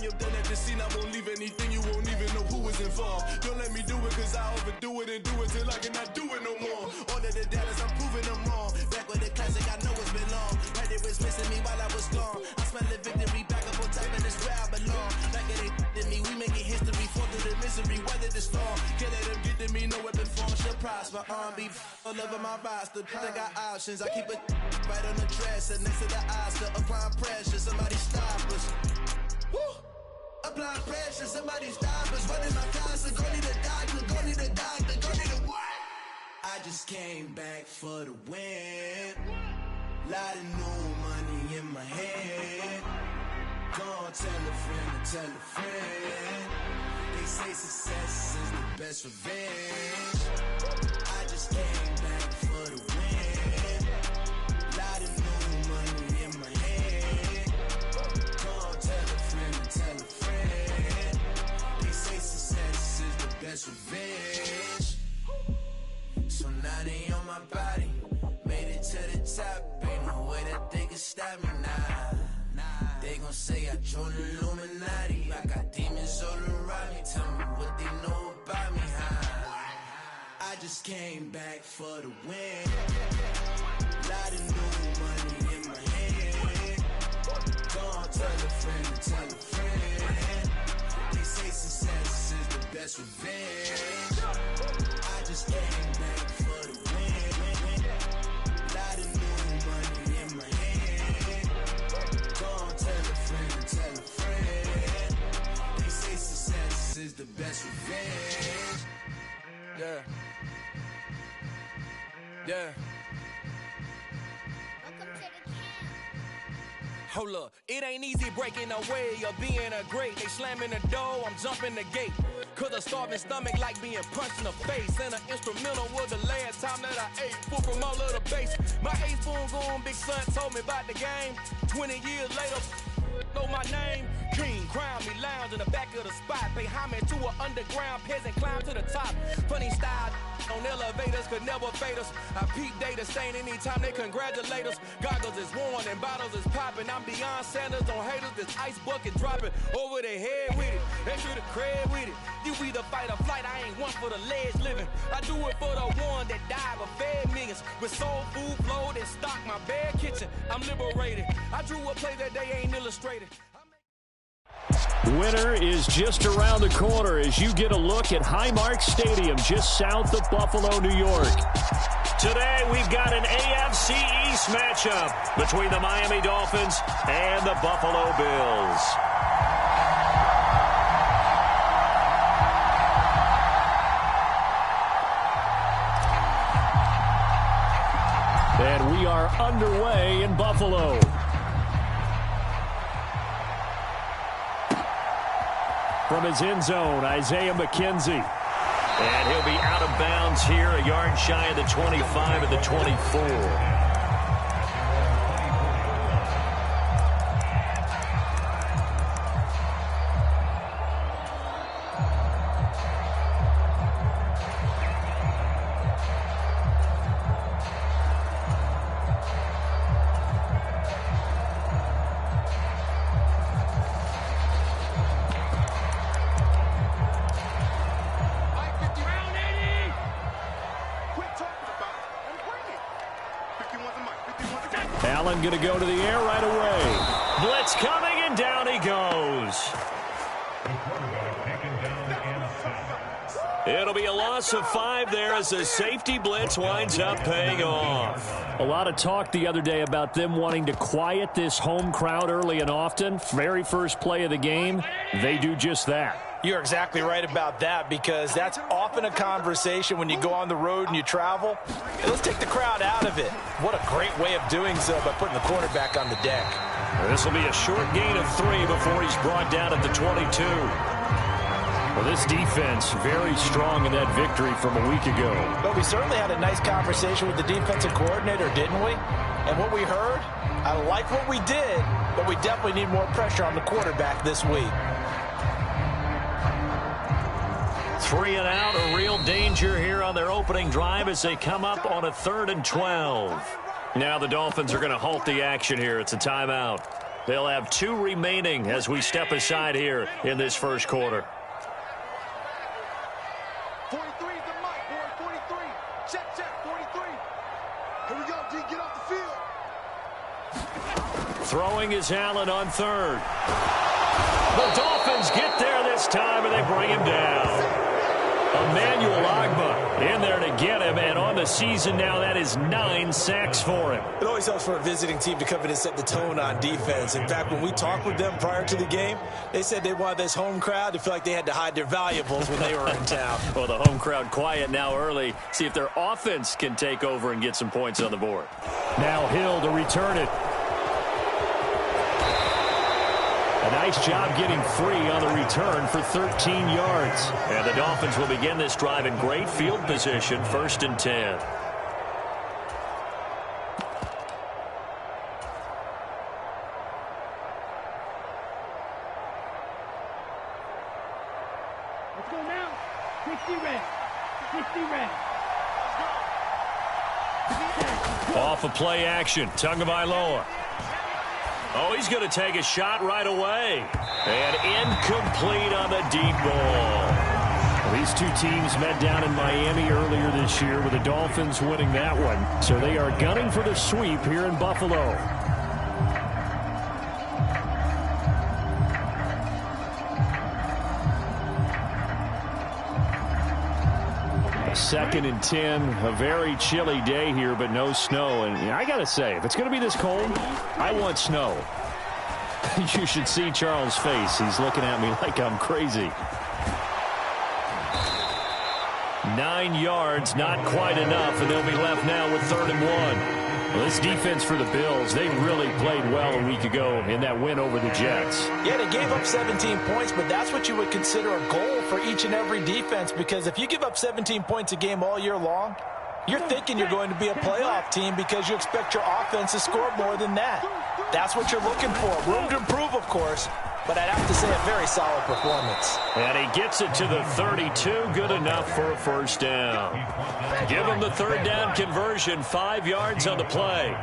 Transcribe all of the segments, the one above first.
you're done at the scene, I won't leave anything, you won't even know who was involved. Don't let me do it, cause I overdo it and do it till I cannot do it no more. All of the doubters, I'm proving them wrong. Back with the classic, I know it's been long. Heard it was missing me while I was gone. I smell the victory, back up on top, and it's where I belong. Like it ain't to me, we making history, fall through the misery, weather the storm. Can't let them get to me, no weapon form shall prosper. R&B all over my roster, I got options. I keep it right on the dresser, next to the Oscar, applying pressure. Somebody stop us. Woo! Applying pressure, somebody stop us. Running my constant, go need a doctor, go need a doctor, go need a what? I just came back for the win. Lot of new money in my head. Go tell a friend, tell a friend. They say success is the best revenge. I just came back for the win. Lot of new money in my head. Go tell a friend, tell a friend. They say success is the best revenge. So now they on my body. Made it to the top. Ain't no way that they can stop me now. They gon' say I joined the Illuminati. I got demons all around me. Tell me what they know about me, huh? I just came back for the win. Lot of new money in my head. Gonna tell a friend, tell a friend. They say success is the best revenge. I just came back for the win. Lot of new money in my head. Gonna tell a friend, tell a friend. They say success is the best revenge. Yeah. Yeah. Hold up, it ain't easy breaking away or being a great. They slamming the door, I'm jumping the gate. Cause a starving stomach like being punched in the face. And an instrumental was the last time that I ate food from all of the base. My ace spoon going, big son told me about the game. 20 years later, know my name. King, crown me, lounge in the back of the spot. Pay homage to an underground peasant, climb to the top. Funny style on elevators could never fade us. I peep data stain anytime they congratulate us. Goggles is worn and bottles is popping. I'm beyond Sanders on haters. This ice bucket dropping over their head with it. Extra the cred with it. You either fight or flight. I ain't one for the ledge living. I do it for the one that died but fed millions. With soul food flowed and stocked my bare kitchen. I'm liberated. I drew a play that they ain't illustrated. Winter is just around the corner as you get a look at Highmark Stadium just south of Buffalo, New York. Today we've got an AFC East matchup between the Miami Dolphins and the Buffalo Bills. And we are underway in Buffalo. From his end zone, Isaiah McKenzie. And he'll be out of bounds here, a yard shy of the 25 of the 24. Allen going to go to the air right away. Blitz coming, and down he goes. It'll be a loss of 5 there as the safety blitz winds up paying off. A lot of talk the other day about them wanting to quiet this home crowd early and often. Very first play of the game, they do just that. You're exactly right about that, because that's often a conversation when you go on the road and you travel. Hey, let's take the crowd out of it. What a great way of doing so by putting the quarterback on the deck. This will be a short gain of 3 before he's brought down at the 22. Well, this defense very strong in that victory from a week ago. But we certainly had a nice conversation with the defensive coordinator, didn't we? And what we heard, I like what we did, but we definitely need more pressure on the quarterback this week. 3 and out, a real danger here on their opening drive as they come up on a 3rd and 12. Now the Dolphins are going to halt the action here. It's a timeout. They'll have 2 remaining as we step aside here in this first quarter. 43 is the mic, boy. 43. Check, 43. Here we go, D. Get off the field. Throwing is Allen on third. The Dolphins get there this time, and they bring him down. Emmanuel Ogbah in there to get him, and on the season now, that is 9 sacks for him. It always helps for a visiting team to come in and set the tone on defense. In fact, when we talked with them prior to the game, they said they wanted this home crowd to feel like they had to hide their valuables when they were in town. Well, the home crowd quiet now early. See if their offense can take over and get some points on the board. Now Hill to return it. A nice job getting free on the return for 13 yards. And the Dolphins will begin this drive in great field position, 1st and 10. Let's go now. 60 red. 60 red. Off of play action, Tagovailoa. Oh, he's going to take a shot right away. And incomplete on the deep ball. Well, these two teams met down in Miami earlier this year with the Dolphins winning that one. So they are gunning for the sweep here in Buffalo. Second and 10, a very chilly day here, but no snow. And I got to say, if it's going to be this cold, I want snow. You should see Charles' face. He's looking at me like I'm crazy. 9 yards, not quite enough, and they'll be left now with 3rd and 1. Well, this defense for the Bills, they really played well a week ago in that win over the Jets. Yeah, they gave up 17 points, but that's what you would consider a goal for each and every defense, because if you give up 17 points a game all year long, you're thinking you're going to be a playoff team because you expect your offense to score more than that. That's what you're looking for. Room to improve, of course, but I'd have to say a very solid performance. And he gets it to the 32, good enough for a 1st down. Give him the 3rd down conversion, 5 yards on the play.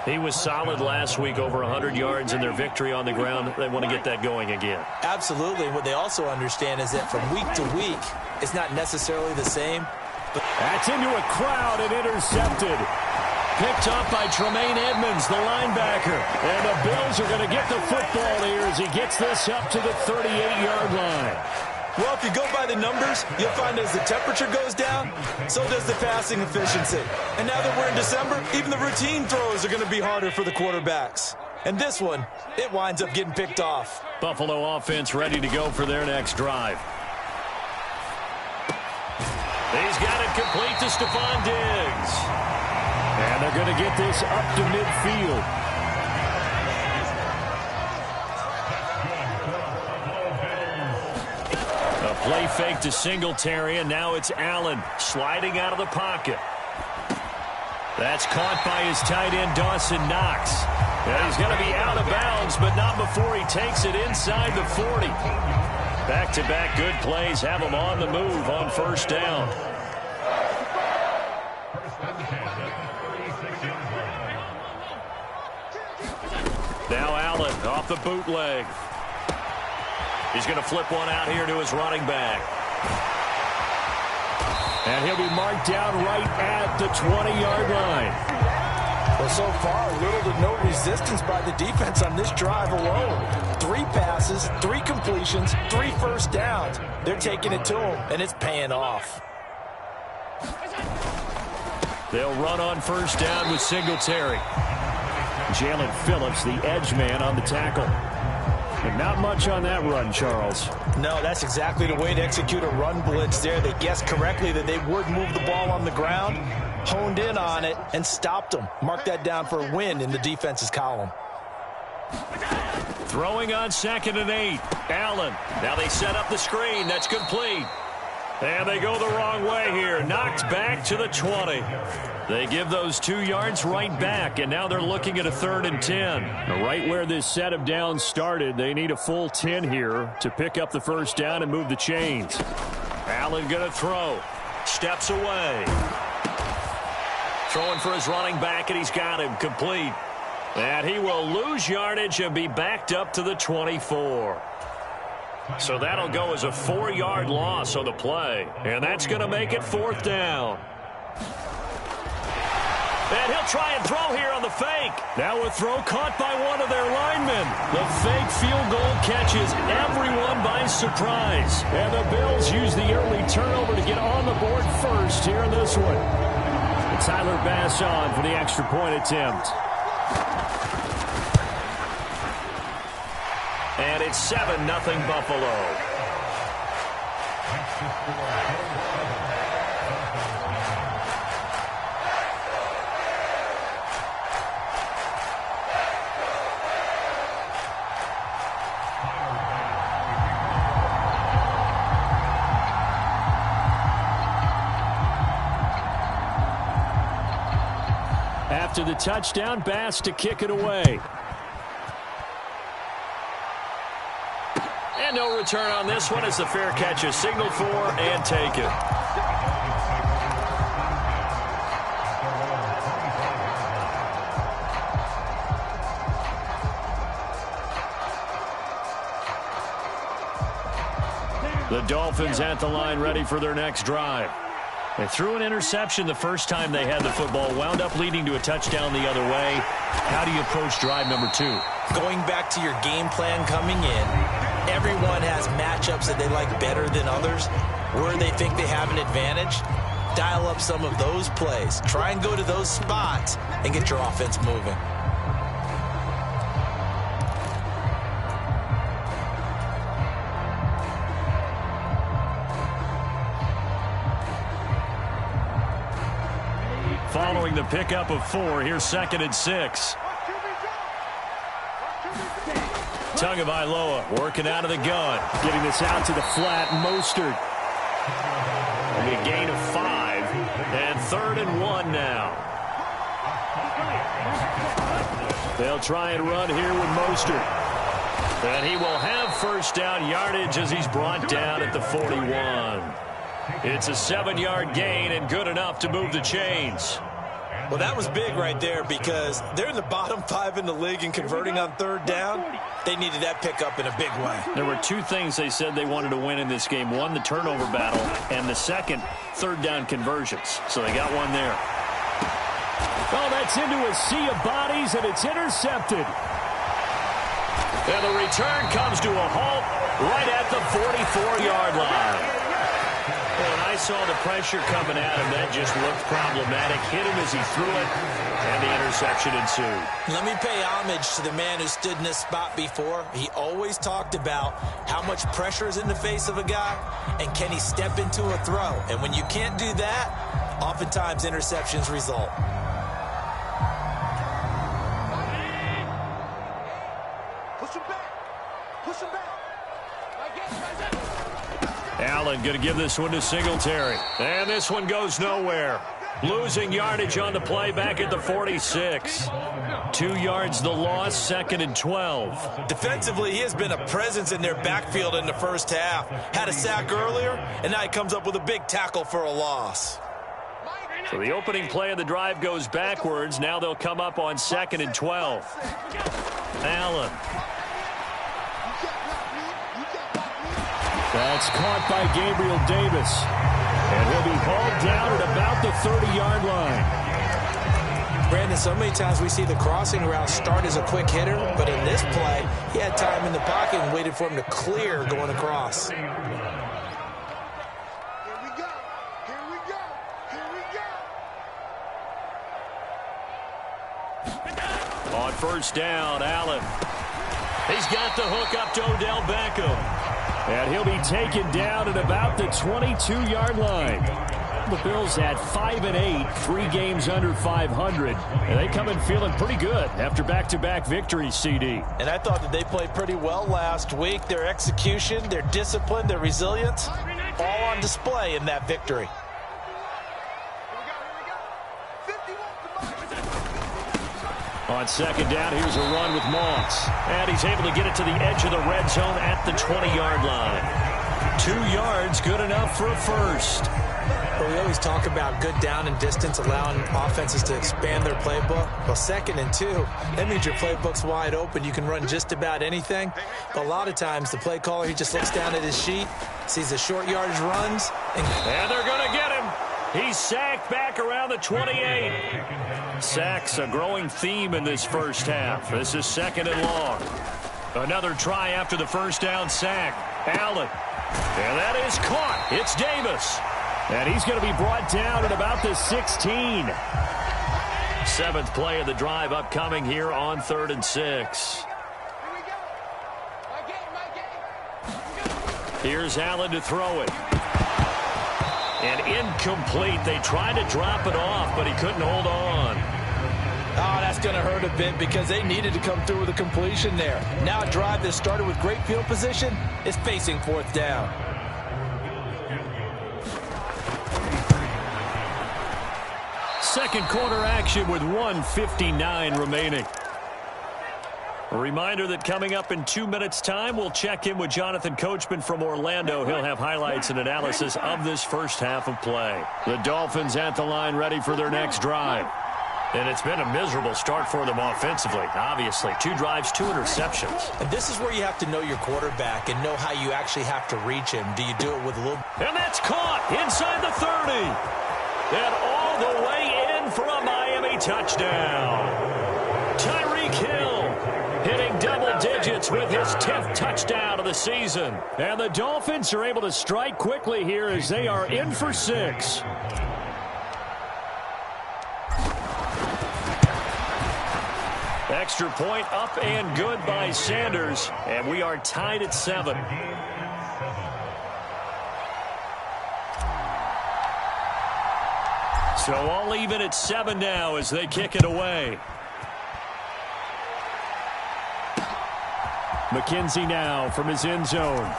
He was solid last week, over 100 yards in their victory on the ground. They want to get that going again. Absolutely. What they also understand is that from week to week, it's not necessarily the same. That's into a crowd and intercepted. Picked up by Tremaine Edmonds, the linebacker. And the Bills are going to get the football here as he gets this up to the 38-yard line. Well, if you go by the numbers, you'll find as the temperature goes down, so does the passing efficiency. And now that we're in December, even the routine throws are going to be harder for the quarterbacks. And this one, it winds up getting picked off. Buffalo offense ready to go for their next drive. He's got it complete to Stephon Diggs. And they're going to get this up to midfield. A play fake to Singletary, and now it's Allen sliding out of the pocket. That's caught by his tight end, Dawson Knox. And he's going to be out of bounds, but not before he takes it inside the 40. Back-to-back good plays have him on the move on 1st down. Now Allen off the bootleg. He's going to flip one out here to his running back. And he'll be marked down right at the 20-yard line. Well, so far, little to no resistance by the defense on this drive alone. 3 passes, 3 completions, 3 first downs. They're taking it to him, and it's paying off. They'll run on 1st down with Singletary. Jalen Phillips, the edge man, on the tackle. And not much on that run, Charles. No, that's exactly the way to execute a run blitz there. They guessed correctly that they would move the ball on the ground, honed in on it, and stopped them. Mark that down for a win in the defense's column. Throwing on 2nd and 8. Allen. Now they set up the screen. That's complete. And they go the wrong way here. Knocked back to the 20. They give those 2 yards right back, and now they're looking at a 3rd and 10. Right where this set of downs started, they need a full 10 here to pick up the 1st down and move the chains. Allen going to throw. Steps away. Throwing for his running back, and he's got him complete. And he will lose yardage and be backed up to the 24. So that'll go as a 4-yard loss on the play. And that's going to make it 4th down. And he'll try and throw here on the fake. Now a throw caught by one of their linemen. The fake field goal catches everyone by surprise. And the Bills use the early turnover to get on the board first here in this one. And Tyler Bass on for the extra point attempt. And it's 7-0 Buffalo. After the touchdown, Bass to kick it away. And no return on this one as the fair catch is signaled for and taken. The Dolphins at the line ready for their next drive. They threw an interception the first time they had the football, wound up leading to a touchdown the other way. How do you approach drive number 2? Going back to your game plan coming in, everyone has matchups that they like better than others, where they think they have an advantage. Dial up some of those plays. Try and go to those spots and get your offense moving. Following the pickup of 4, here's 2nd and 6. Tagovailoa working out of the gun. Getting this out to the flat. Mostert. A gain of 5. And 3rd and 1 now. They'll try and run here with Mostert. And he will have first down yardage as he's brought down at the 41. It's a 7-yard gain and good enough to move the chains. Well, that was big right there because they're in the bottom 5 in the league and converting on 3rd down. They needed that pickup in a big way. There were 2 things they said they wanted to win in this game. One, the turnover battle, and the second, 3rd down conversions. So they got one there. Oh, that's into a sea of bodies, and it's intercepted. And the return comes to a halt right at the 44-yard line. When I saw the pressure coming at him, that just looked problematic. Hit him as he threw it, and the interception ensued. Let me pay homage to the man who stood in this spot before. He always talked about how much pressure is in the face of a guy, and can he step into a throw. And when you can't do that, oftentimes interceptions result. Push him back. Push him back. Allen going to give this one to Singletary. And this one goes nowhere. Losing yardage on the play back at the 46. 2 yards the loss, 2nd and 12. Defensively, he has been a presence in their backfield in the first half. Had a sack earlier, and now he comes up with a big tackle for a loss. So the opening play of the drive goes backwards. Now they'll come up on 2nd and 12. Allen. That's caught by Gabriel Davis. And he'll be hauled down at about the 30-yard line. Brandon, so many times we see the crossing route start as a quick hitter, but in this play, he had time in the pocket and waited for him to clear going across. Here we go. Here we go. Here we go. On first down, Allen. He's got the hook up to Odell Beckham. And he'll be taken down at about the 22-yard line. The Bills at 5-8, 3 games under 500. And they come in feeling pretty good after back-to-back victories, CD. And I thought that they played pretty well last week. Their execution, their discipline, their resilience, all on display in that victory. On second down, here's a run with Moss. And he's able to get it to the edge of the red zone at the 20-yard line. 2 yards, good enough for a first. Well, we always talk about good down and distance, allowing offenses to expand their playbook. Well, 2nd and 2, that means your playbook's wide open. You can run just about anything. But a lot of times, the play caller, he just looks down at his sheet, sees the short yardage runs. And they're going to get him. He's sacked back around the 28. Sacks a growing theme in this first half. This is 2nd and long. Another try after the first down sack. Allen. And that is caught. It's Davis. And he's going to be brought down at about the 16. 7th play of the drive upcoming here on 3rd and 6. Here's Allen to throw it. And incomplete. They tried to drop it off, but he couldn't hold on. Oh, that's going to hurt a bit because they needed to come through with a completion there. Now a drive that started with great field position is facing 4th down. Second quarter action with 1:59 remaining. A reminder that coming up in 2 minutes' time, we'll check in with Jonathan Coachman from Orlando. He'll have highlights and analysis of this first half of play. The Dolphins at the line ready for their next drive. And it's been a miserable start for them offensively, obviously. 2 drives, 2 interceptions. And this is where you have to know your quarterback and know how you actually have to reach him. Do you do it with a little... And that's caught inside the 30. And all the way in for a Miami touchdown. Tyreek Hill hitting double digits with his 10th touchdown of the season. And the Dolphins are able to strike quickly here as they are in for 6. Extra point up and good by Sanders. And we are tied at 7. So all even at 7 now as they kick it away. McKenzie now from his end zone.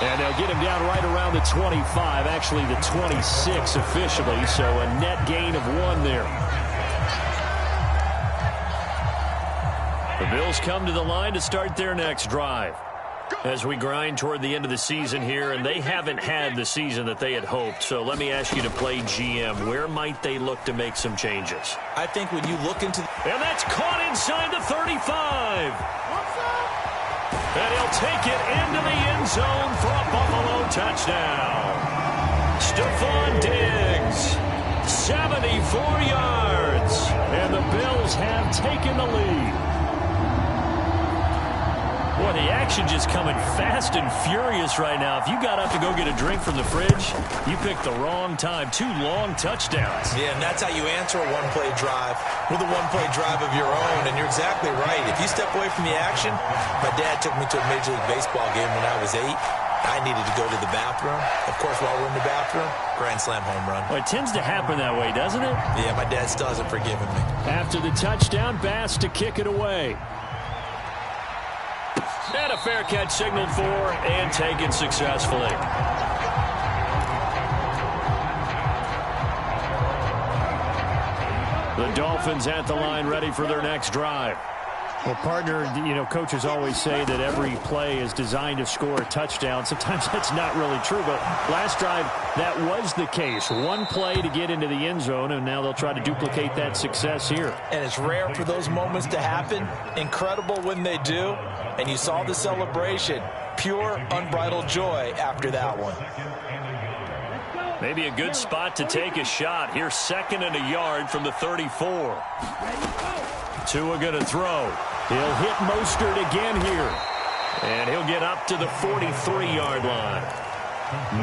And they'll get him down right around the 25, actually the 26 officially, so a net gain of 1 there. The Bills come to the line to start their next drive. As we grind toward the end of the season here, and they haven't had the season that they had hoped. So let me ask you to play GM. Where might they look to make some changes? I think when you look into... And that's caught inside the 35. And he'll take it into the end zone for a Buffalo touchdown. Stephon Diggs, 74 yards. And the Bills have taken the lead. Boy, the action just coming fast and furious right now. If you got up to go get a drink from the fridge, you picked the wrong time. 2 long touchdowns. Yeah, and that's how you answer a one-play drive with a one-play drive of your own. And you're exactly right. If you step away from the action, my dad took me to a Major League Baseball game when I was 8. I needed to go to the bathroom. Of course, while we're in the bathroom, grand slam home run. Well, it tends to happen that way, doesn't it? Yeah, my dad still hasn't forgiven me. After the touchdown, Bass to kick it away. And a fair catch signaled for and taken successfully. The Dolphins at the line ready for their next drive. Well, partner, you know, coaches always say that every play is designed to score a touchdown. Sometimes that's not really true, but last drive, that was the case. One play to get into the end zone, and now they'll try to duplicate that success here. And it's rare for those moments to happen. Incredible when they do. And you saw the celebration. Pure, unbridled joy after that one. Maybe a good spot to take a shot. Here's 2nd and a yard from the 34. Tua going to throw. He'll hit Mostert again here. And he'll get up to the 43-yard line.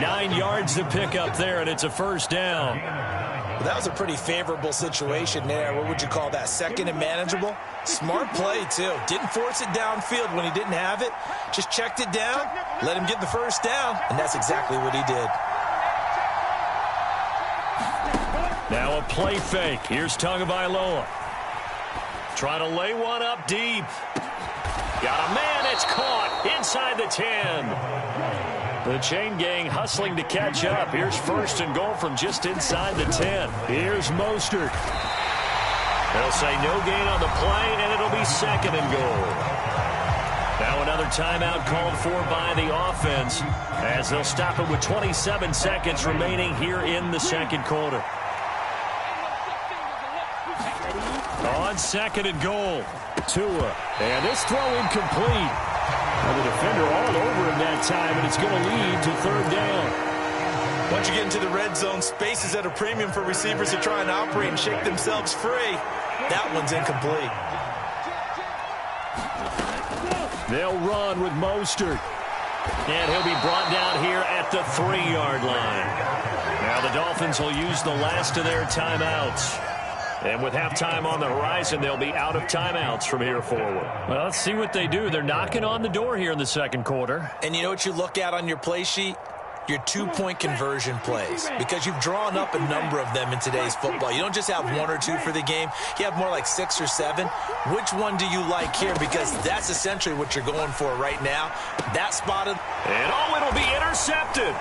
9 yards to pick up there, and it's a first down. Well, that was a pretty favorable situation there. What would you call that? 2nd and manageable? Smart play, too. Didn't force it downfield when he didn't have it. Just checked it down, let him get the first down, and that's exactly what he did. Now a play fake. Here's Tagovailoa. Trying to lay one up deep. Got a man. It's caught inside the 10. The chain gang hustling to catch up. Here's 1st and goal from just inside the 10. Here's Mostert. They'll say no gain on the play, and it'll be 2nd and goal. Now another timeout called for by the offense as they'll stop it with 27 seconds remaining here in the second quarter. On second and goal, Tua. And this throw incomplete. And the defender all over him that time, and it's going to lead to third down. Once you get into the red zone, space is at a premium for receivers to try and operate and shake themselves free. That one's incomplete. They'll run with Mostert. And he'll be brought down here at the 3-yard line. Now the Dolphins will use the last of their timeouts. And with halftime on the horizon, they'll be out of timeouts from here forward. Well, let's see what they do. They're knocking on the door here in the second quarter. And you know what you look at on your play sheet? Your 2-point conversion plays, because you've drawn up a number of them in today's football. You don't just have 1 or 2 for the game. You have more like 6 or 7. Which one do you like here? Because that's essentially what you're going for right now. That spotted. And it'll be intercepted.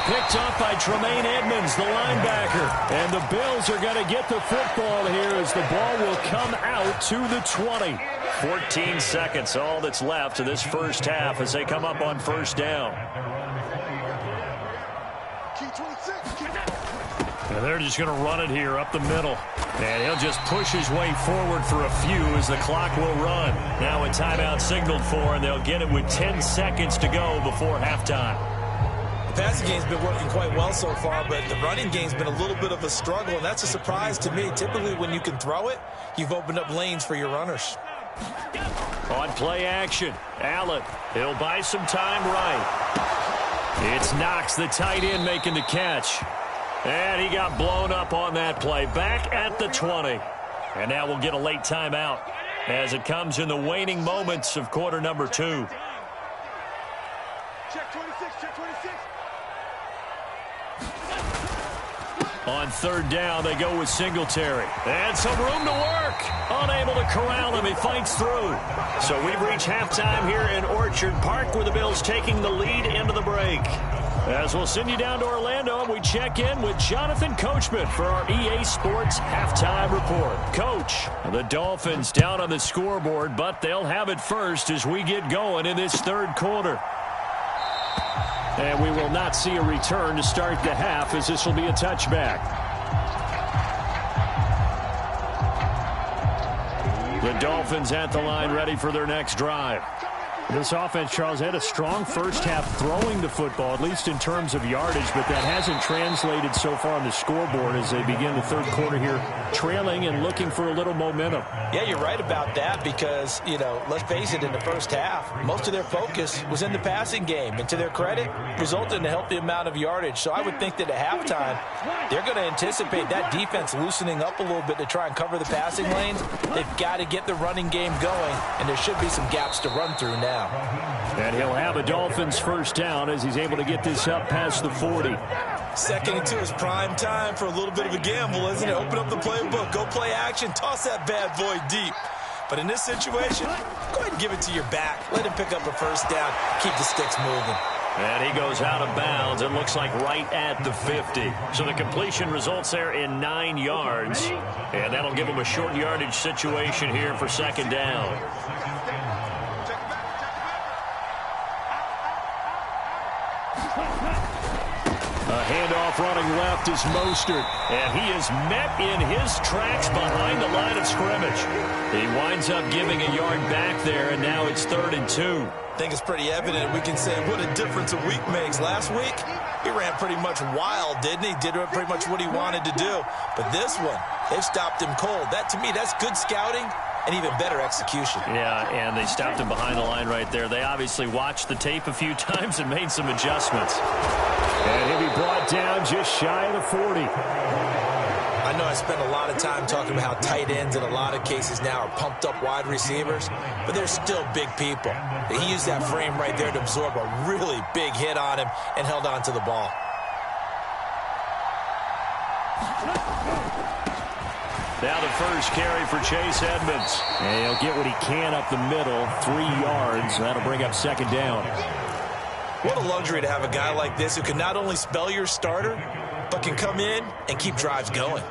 Picked off by Tremaine Edmonds, the linebacker. And the Bills are going to get the football here as the ball will come out to the 20. 14 seconds, all that's left of this first half as they come up on first down. And they're just going to run it here up the middle. And he'll just push his way forward for a few as the clock will run. Now a timeout signaled for, and they'll get it with 10 seconds to go before halftime. The passing game's been working quite well so far, but the running game's been a little bit of a struggle, and that's a surprise to me. Typically, when you can throw it, you've opened up lanes for your runners. On play action, Allen. He'll buy some time right. It's Knox, the tight end, making the catch. And he got blown up on that play. Back at the 20. And now we'll get a late timeout as it comes in the waning moments of quarter number 2. Check 26, check 26. On third down, they go with Singletary. And some room to work. Unable to corral him. He fights through. So we've reached halftime here in Orchard Park, where the Bills taking the lead into the break. As we'll send you down to Orlando, and we check in with Jonathan Coachman for our EA Sports Halftime Report. Coach, the Dolphins down on the scoreboard, but they'll have it first as we get going in this third quarter. And we will not see a return to start the half, as this will be a touchback. The Dolphins at the line, ready for their next drive. This offense, Charles, had a strong first half throwing the football, at least in terms of yardage, but that hasn't translated so far on the scoreboard as they begin the third quarter here, trailing and looking for a little momentum. Yeah, you're right about that because, let's face it, in the first half, most of their focus was in the passing game. And to their credit, resulted in a healthy amount of yardage. So I would think that at halftime, they're going to anticipate that defense loosening up a little bit to try and cover the passing lanes. They've got to get the running game going, and there should be some gaps to run through now. And he'll have a Dolphins first down as he's able to get this up past the 40. Second and 2 is prime time for a little bit of a gamble, isn't it? Open up the playbook, go play action, toss that bad boy deep. But in this situation, go ahead and give it to your back. Let him pick up a first down, keep the sticks moving. And he goes out of bounds, it looks like right at the 50. So the completion results there in 9 yards. And that'll give him a short yardage situation here for second down. A handoff running left is Mostert, and he is met in his tracks behind the line of scrimmage. He winds up giving a yard back there, and now it's 3rd and 2. I think it's pretty evident. We can say what a difference a week makes. Last week, he ran pretty much wild, didn't he? Did pretty much what he wanted to do. But this one, they've stopped him cold. That, to me, that's good scouting and even better execution. Yeah, and they stopped him behind the line right there. They obviously watched the tape a few times and made some adjustments. And he'll be brought down just shy of the 40. I know I spent a lot of time talking about how tight ends in a lot of cases now are pumped up wide receivers, but they're still big people. He used that frame right there to absorb a really big hit on him and held on to the ball. Now the first carry for Chase Edmonds. And he'll get what he can up the middle, 3 yards. That'll bring up second down. What a luxury to have a guy like this who can not only spell your starter, but can come in and keep drives going.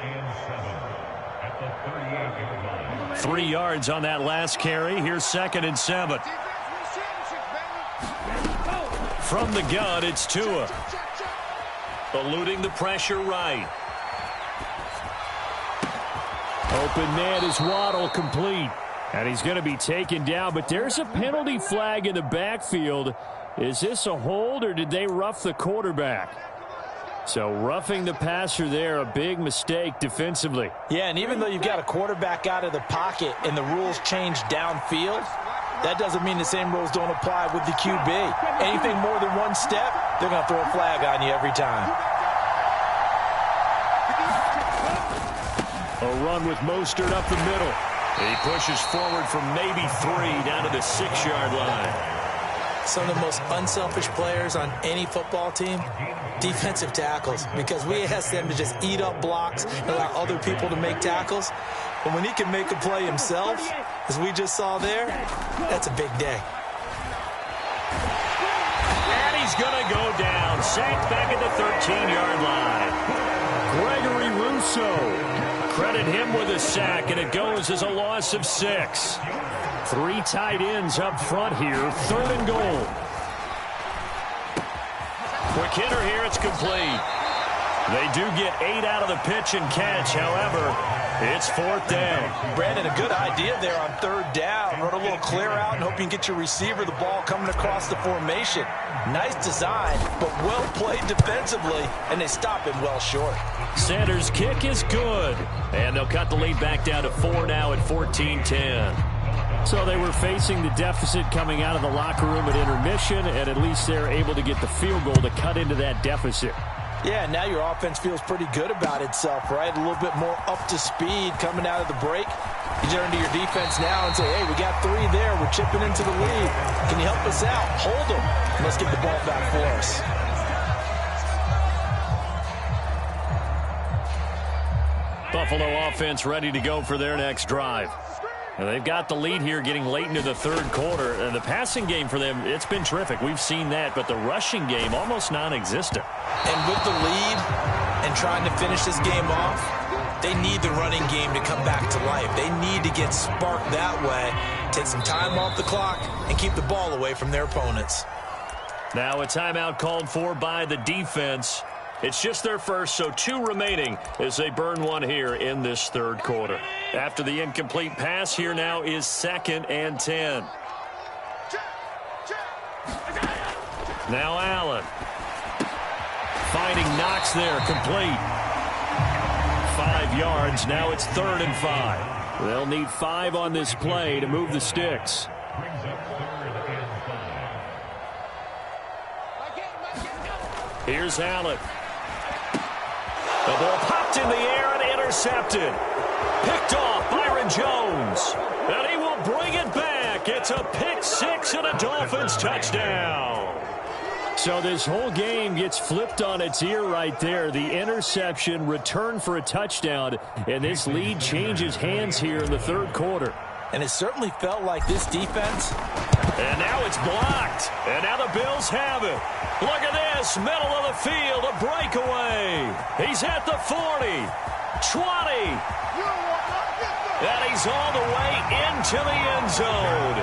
3 yards on that last carry. Here's 2nd and 7. From the gun, it's Tua. Eluding the pressure right. Open man is Waddle, complete. And he's going to be taken down, but there's a penalty flag in the backfield. Is this a hold, or did they rough the quarterback? So roughing the passer there, a big mistake defensively. Yeah, and even though you've got a quarterback out of the pocket and the rules change downfield, that doesn't mean the same rules don't apply with the QB. Anything more than one step, they're going to throw a flag on you every time. A run with Mostert up the middle. He pushes forward from maybe 3 down to the 6-yard line. Some of the most unselfish players on any football team, defensive tackles, because we ask them to just eat up blocks and allow other people to make tackles. But when he can make a play himself, as we just saw there, that's a big day. And he's going to go down. Sacked back at the 13-yard line. Gregory Rousseau. Credit him with a sack, and it goes as a loss of 6. 3 tight ends up front here. 3rd and goal. Quick hitter here. It's complete. They do get 8 out of the pitch and catch. However, it's 4th down. Brandon, a good idea there on 3rd down. Run a little clear out and hope you can get your receiver the ball coming across the formation. Nice design, but well played defensively, and they stop him well short. Sanders' kick is good, and they'll cut the lead back down to 4 now at 14-10. So they were facing the deficit coming out of the locker room at intermission, and at least they're able to get the field goal to cut into that deficit. Yeah, now your offense feels pretty good about itself, right? A little bit more up to speed coming out of the break. You turn to your defense now and say, hey, we got 3 there. We're chipping into the lead. Can you help us out? Hold them. And let's get the ball back for us. Buffalo offense ready to go for their next drive. Now they've got the lead here getting late into the 3rd quarter. And the passing game for them, it's been terrific. We've seen that. But the rushing game, almost non-existent. And with the lead and trying to finish this game off, they need the running game to come back to life. They need to get sparked that way, take some time off the clock, and keep the ball away from their opponents. Now a timeout called for by the defense. It's just their first, so 2 remaining as they burn 1 here in this 3rd quarter. After the incomplete pass, here now is 2nd and 10. Now Allen. Finding Knox there, complete. 5 yards, now it's 3rd and 5. They'll need 5 on this play to move the sticks. Here's Allen. The ball popped in the air and intercepted. Picked off Byron Jones. And he will bring it back. It's a pick 6 and a Dolphins touchdown. So this whole game gets flipped on its ear right there. The interception, return for a touchdown, and this lead changes hands here in the 3rd quarter. And it certainly felt like this defense. And now it's blocked. And now the Bills have it. Look at this. Middle of the field. A breakaway. He's at the 40. 20. And he's all the way into the end zone.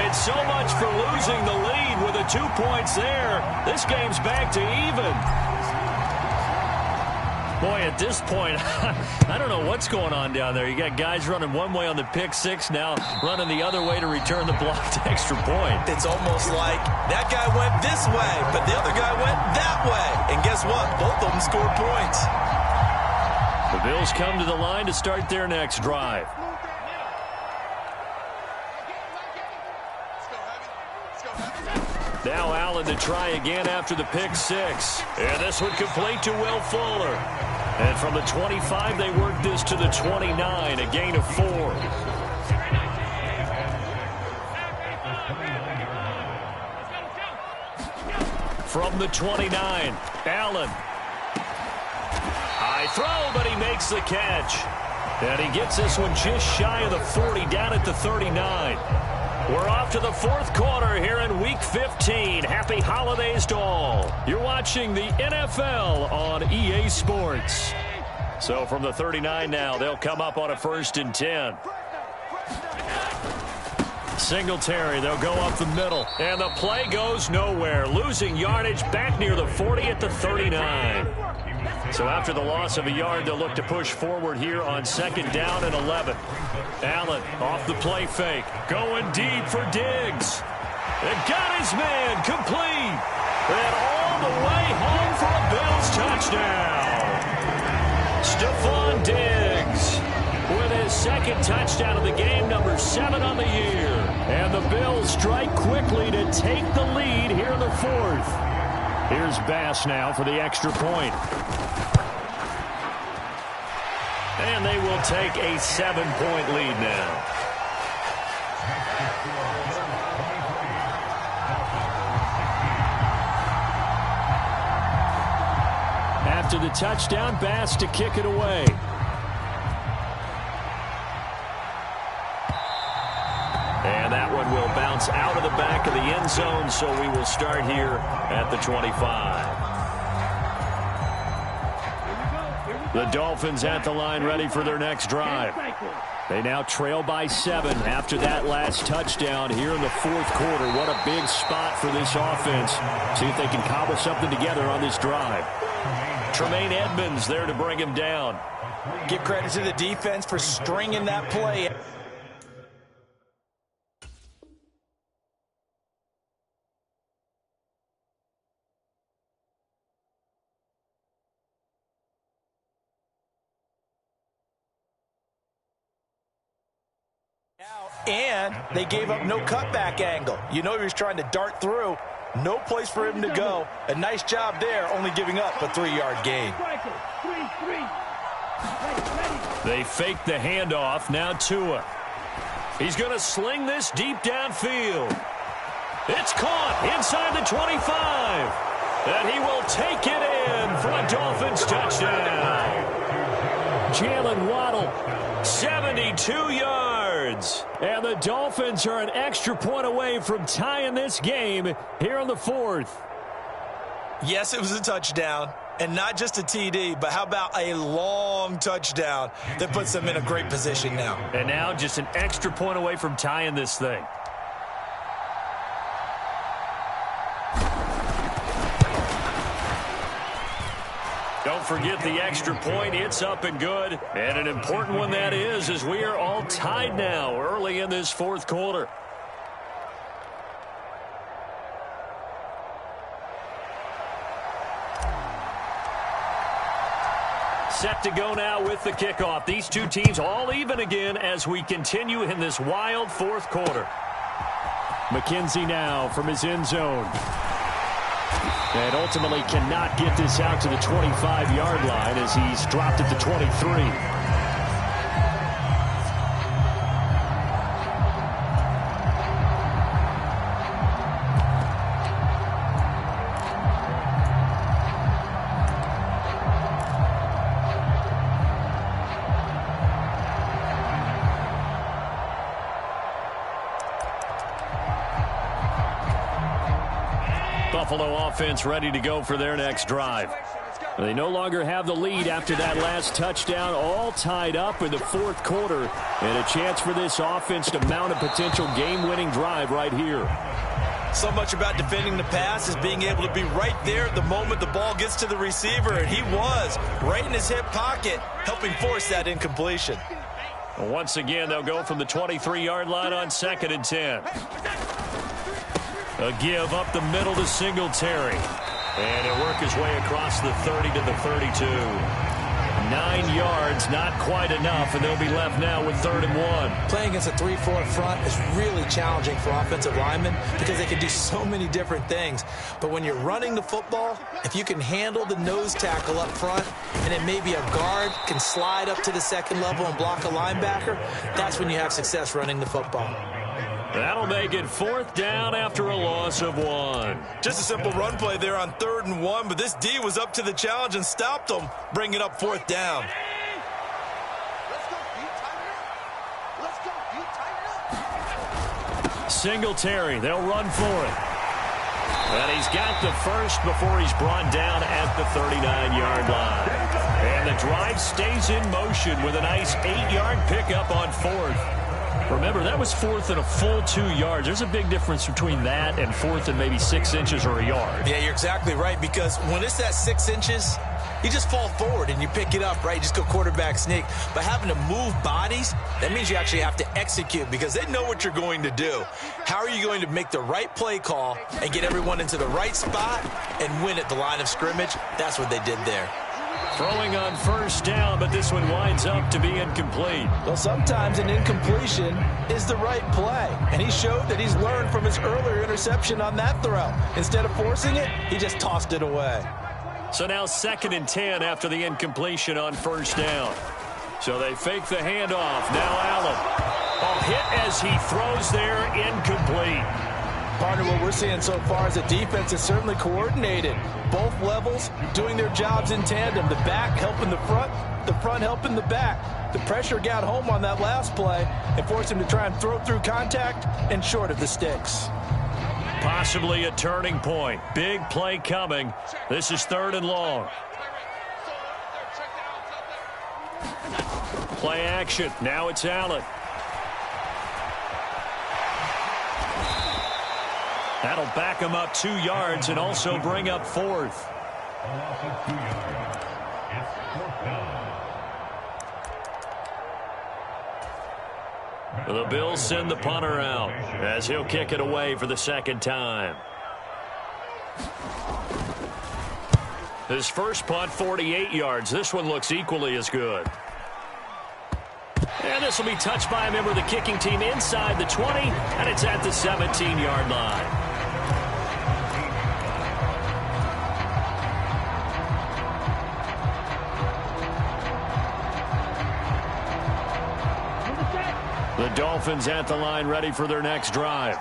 And so much for losing the lead with the 2 points there. This game's back to even. Boy, at this point, I don't know what's going on down there. You got guys running one way on the pick 6, now running the other way to return the blocked extra point. It's almost like that guy went this way, but the other guy went that way. And guess what? Both of them scored points. The Bills come to the line to start their next drive. Now Allen to try again after the pick 6. And this one complete to Will Fuller. And from the 25, they work this to the 29, a gain of 4. From the 29, Allen. High throw, but he makes the catch. And he gets this one just shy of the 40, down at the 39. We're off to the 4th quarter here in Week 15. Happy holidays to all. You're watching the NFL on EA Sports. So from the 39 now, they'll come up on a 1st and 10. Singletary, they'll go up the middle. And the play goes nowhere. Losing yardage back near the 40 at the 39. So after the loss of a yard, they'll look to push forward here on 2nd down and 11. Allen off the play fake. Going deep for Diggs. And got his man complete. And all the way home for a Bills touchdown. Stephon Diggs with his 2nd touchdown of the game, number 7 on the year. And the Bills strike quickly to take the lead here in the 4th. Here's Bass now for the extra point. And they will take a 7-point lead now. After the touchdown, Bass to kick it away. And that one will bounce out of the back of the end zone, so we will start here at the 25. The Dolphins at the line, ready for their next drive. They now trail by 7 after that last touchdown here in the 4th quarter. What a big spot for this offense. See if they can cobble something together on this drive. Tremaine Edmonds there to bring him down. Give credit to the defense for stringing that play. And they gave up no cutback angle. You know he was trying to dart through. No place for him to go. A nice job there, only giving up a 3-yard gain. They fake the handoff. Now Tua. He's going to sling this deep downfield. It's caught inside the 25. And he will take it in for a Dolphins touchdown. Jalen Waddle, 72 yards. And the Dolphins are an extra point away from tying this game here in the 4th. Yes, it was a touchdown. And not just a TD, but how about a long touchdown that puts them in a great position now. And now just an extra point away from tying this thing. Don't forget the extra point. It's up and good. And an important one that is, as we are all tied now early in this 4th quarter. Set to go now with the kickoff. These two teams all even again as we continue in this wild 4th quarter. McKenzie now from his end zone. And ultimately cannot get this out to the 25-yard line as he's dropped at the 23. Buffalo offense ready to go for their next drive. They no longer have the lead after that last touchdown, all tied up in the 4th quarter, and a chance for this offense to mount a potential game-winning drive right here. So much about defending the pass is being able to be right there at the moment the ball gets to the receiver, and he was right in his hip pocket, helping force that incompletion. Once again, they'll go from the 23-yard line on 2nd and 10. A give up the middle to Singletary. And he'll work his way across the 30 to the 32. 9 yards, not quite enough, and they'll be left now with 3rd and 1. Playing against a 3-4 front is really challenging for offensive linemen because they can do so many different things. But when you're running the football, if you can handle the nose tackle up front, and then maybe a guard can slide up to the 2nd level and block a linebacker, that's when you have success running the football. That'll make it 4th down after a loss of 1. Just a simple run play there on 3rd and 1, but this D was up to the challenge and stopped them, bringing up 4th down. Singletary, they'll run for it. And he's got the first before he's brought down at the 39-yard line. And the drive stays in motion with a nice 8-yard pickup on 4th. Remember, that was fourth and a full 2 yards. There's a big difference between that and fourth and maybe 6 inches or a yard. Yeah, you're exactly right, because when it's that 6 inches, you just fall forward and you pick it up, right? You just go quarterback sneak. But having to move bodies, that means you actually have to execute because they know what you're going to do. How are you going to make the right play call and get everyone into the right spot and win at the line of scrimmage? That's what they did there. Throwing on first down, but this one winds up to be incomplete. Well, sometimes an incompletion is the right play, and he showed that he's learned from his earlier interception on that throw. Instead of forcing it, he just tossed it away. So now 2nd and 10 after the incompletion on first down. So they fake the handoff. Now Allen. A hit as he throws there, incomplete. Partner, what we're seeing so far is the defense is certainly coordinated. Both levels doing their jobs in tandem. The back helping the front helping the back. The pressure got home on that last play and forced him to try and throw through contact and short of the sticks. Possibly a turning point. Big play coming. This is 3rd and long. Play action. Now it's Allen. That'll back him up 2 yards and also bring up 4th. The Bills send the punter out as he'll kick it away for the 2nd time. His first punt, 48 yards. This one looks equally as good. And this will be touched by a member of the kicking team inside the 20, and it's at the 17-yard line. The Dolphins at the line ready for their next drive.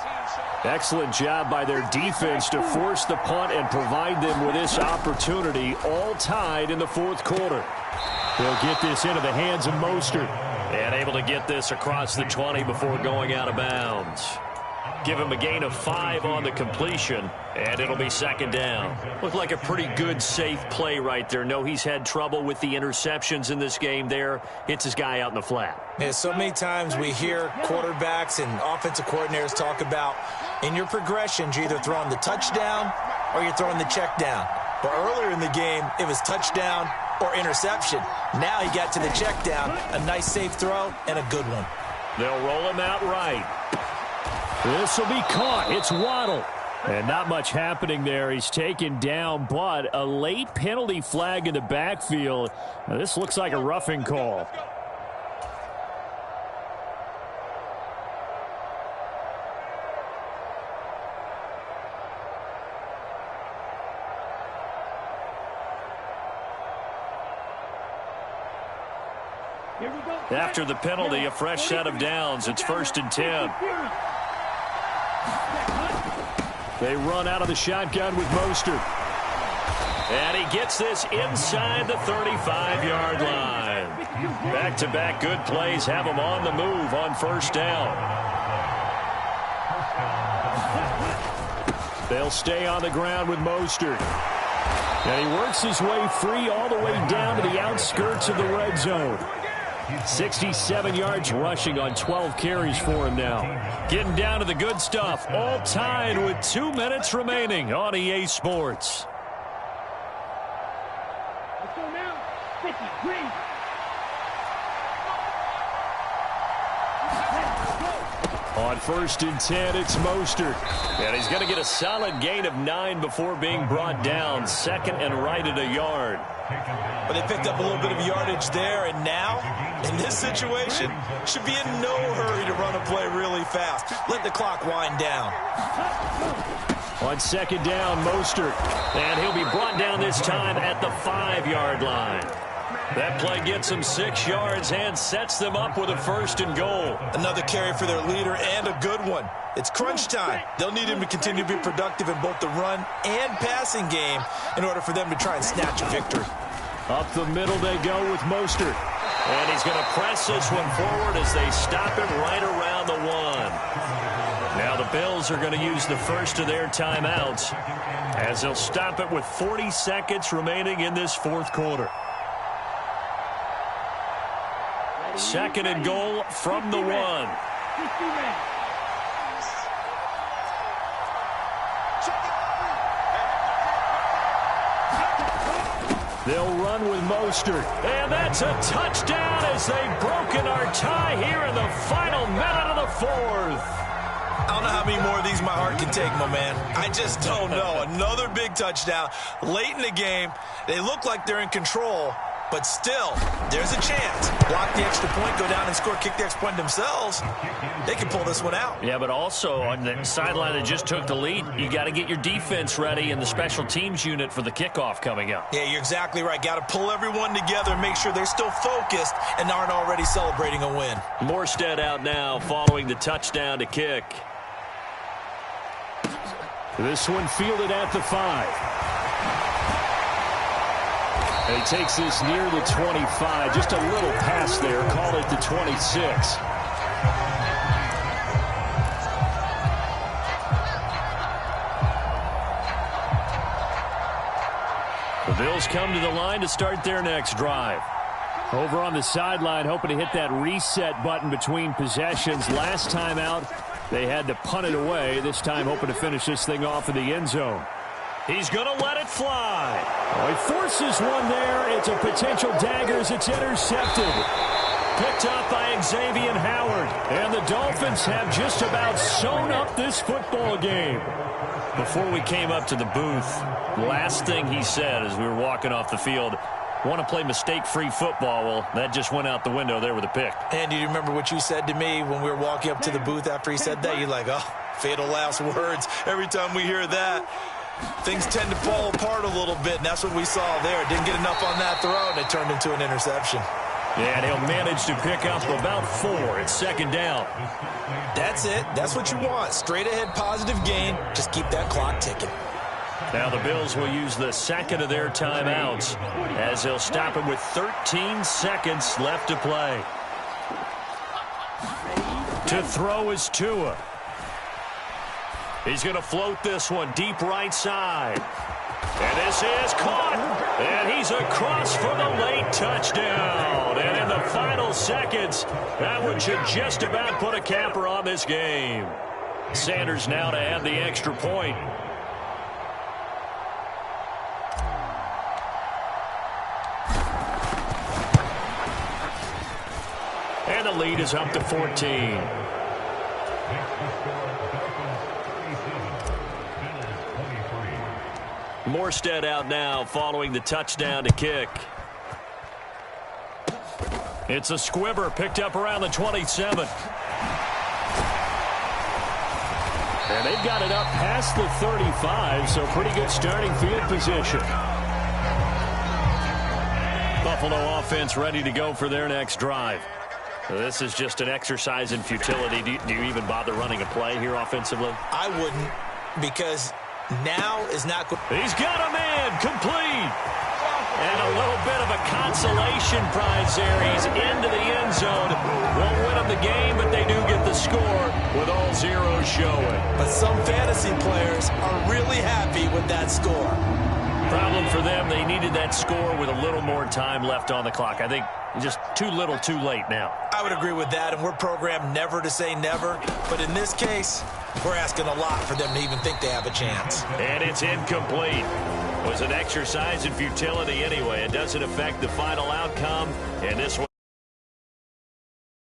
Excellent job by their defense to force the punt and provide them with this opportunity, all tied in the 4th quarter. They'll get this into the hands of Mostert. And able to get this across the 20 before going out of bounds. Give him a gain of 5 on the completion, and it'll be 2nd down. Looked like a pretty good, safe play right there. No, he's had trouble with the interceptions in this game there. Hits his guy out in the flat. Yeah, so many times we hear quarterbacks and offensive coordinators talk about in your progressions, you're either throwing the touchdown or you're throwing the check down. But earlier in the game, it was touchdown or interception. Now he got to the check down, a nice safe throw, and a good one. They'll roll him out right. This will be caught. It's Waddle. And not much happening there. He's taken down, but a late penalty flag in the backfield. Now, this looks like a roughing call. After the penalty, a fresh set of downs. It's 1st and 10. They run out of the shotgun with Mostert. And he gets this inside the 35-yard line. Back-to-back good plays have him on the move on first down. They'll stay on the ground with Mostert. And he works his way free all the way down to the outskirts of the red zone. 67 yards rushing on 12 carries for him now. Getting down to the good stuff. All tied with 2 minutes remaining on EA Sports. Let's go now. 53. On 1st and 10, it's Mostert. And he's going to get a solid gain of 9 before being brought down. 2nd and right at a yard. But they picked up a little bit of yardage there, and now, in this situation, should be in no hurry to run a play really fast. Let the clock wind down. On 2nd down, Mostert. And he'll be brought down this time at the 5-yard line. That play gets them 6 yards and sets them up with a 1st and goal. Another carry for their leader and a good one. It's crunch time. They'll need him to continue to be productive in both the run and passing game in order for them to try and snatch a victory. Up the middle they go with Mostert. And he's going to press this one forward as they stop it right around the 1. Now the Bills are going to use the first of their timeouts as they'll stop it with 40 seconds remaining in this 4th quarter. 2nd and goal from the 1. 60 red. They'll run with Mostert. And that's a touchdown as they've broken our tie here in the final minute of the fourth. I don't know how many more of these my heart can take, my man. I just don't know. Another big touchdown. Late in the game, they look like they're in control, but still, there's a chance. Block the extra point, go down and score, kick the extra point themselves. They can pull this one out. Yeah, but also on the sideline that just took the lead, you got to get your defense ready and the special teams unit for the kickoff coming up. Yeah, you're exactly right. Got to pull everyone together and make sure they're still focused and aren't already celebrating a win. Morstead out now following the touchdown to kick. This one fielded at the 5. And he takes this near the 25. Just a little pass there. Call it the 26. The Bills come to the line to start their next drive. Over on the sideline, hoping to hit that reset button between possessions. Last time out, they had to punt it away. This time hoping to finish this thing off in the end zone. He's going to let it fly. Oh, he forces one there. It's a potential dagger as it's intercepted. Picked up by Xavier Howard. And the Dolphins have just about sewn up this football game. Before we came up to the booth, last thing he said as we were walking off the field, want to play mistake-free football. Well, that just went out the window there with a pick. And do you remember what you said to me when we were walking up to the booth after he said that? You're like, oh, fatal last words. Every time we hear that, things tend to fall apart a little bit, and that's what we saw there. Didn't get enough on that throw, and it turned into an interception. Yeah, and he'll manage to pick up about 4. It's second down. That's it. That's what you want. Straight ahead positive gain. Just keep that clock ticking. Now the Bills will use the second of their timeouts as they'll stop it with 13 seconds left to play. To throw is Tua. He's going to float this one deep right side. And this is caught. And he's across for the late touchdown. And in the final seconds, that one should just about put a capper on this game. Sanders now to add the extra point. And the lead is up to 14. Morstead out now following the touchdown to kick. It's a squibber picked up around the 27. And they've got it up past the 35, so pretty good starting field position. Buffalo offense ready to go for their next drive. This is just an exercise in futility. Do you even bother running a play here offensively? I wouldn't, because now is not good. He's got a man complete. And a little bit of a consolation prize there. He's into the end zone. Won't win them the game, but they do get the score with all zeros showing. But some fantasy players are really happy with that score. Problem for them, they needed that score with a little more time left on the clock. I think just too little too late now. I would agree with that, and we're programmed never to say never. But in this case, we're asking a lot for them to even think they have a chance. And it's incomplete. It was an exercise in futility anyway. It doesn't affect the final outcome, and this one